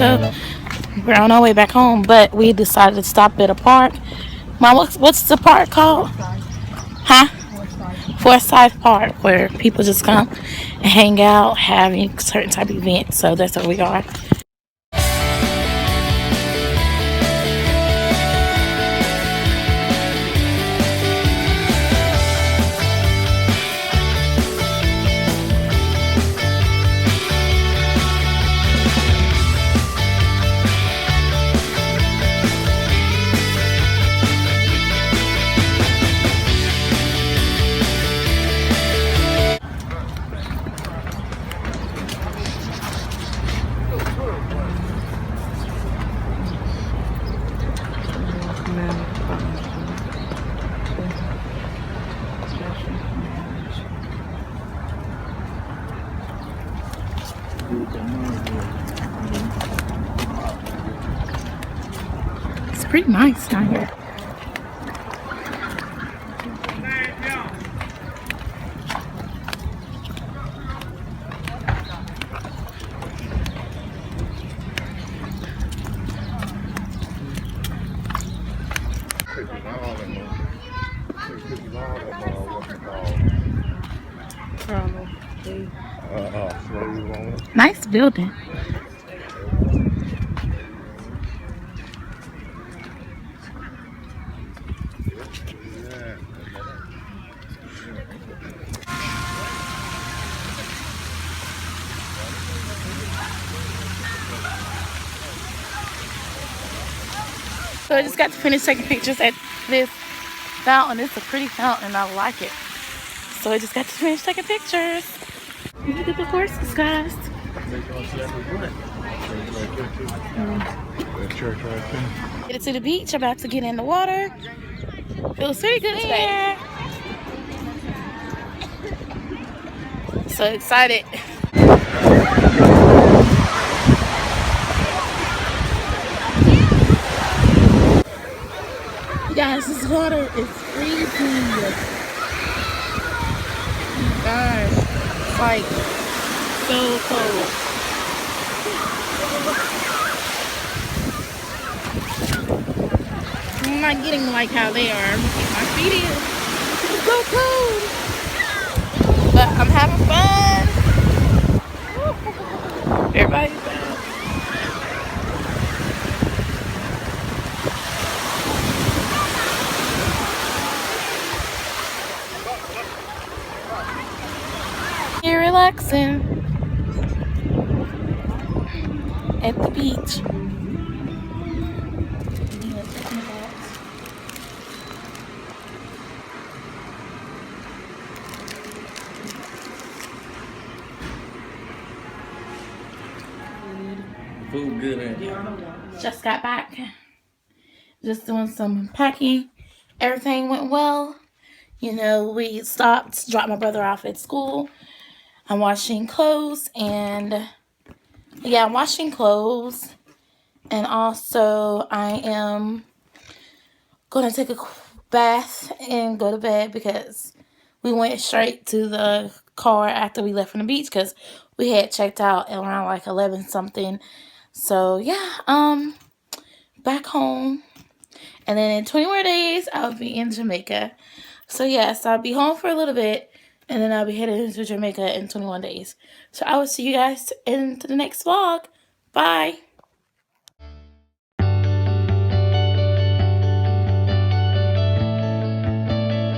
so we're on our way back home. But we decided to stop at a park. Mom, what's the park called? Huh? Forsyth Park, where people just come and hang out, having certain type of events. So that's where we are. It's pretty nice down here. Nice building. So I just got to finish taking pictures at this fountain. It's a pretty fountain. I like it. So I just got to finish taking pictures. Look at the horses, guys. Get it to the beach. About to get in the water. Feels very good today. So excited. Guys, this water is freezing. Guys, it's like so cold. I'm not getting like how they are. My feet is so cold. But I'm having fun. Everybody's out. You're relaxing at the beach. Food good, ain't it? Just got back. Just doing some packing. Everything went well. You know, we stopped, dropped my brother off at school. I'm washing clothes and I'm washing clothes. And also I am going to take a bath and go to bed because we went straight to the car after we left from the beach because we had checked out around like 11 something. So yeah, back home. And then in 20 more days, I'll be in Jamaica. So yes, I'll be home for a little bit. And then I'll be headed to Jamaica in 21 days. So I will see you guys in the next vlog. Bye.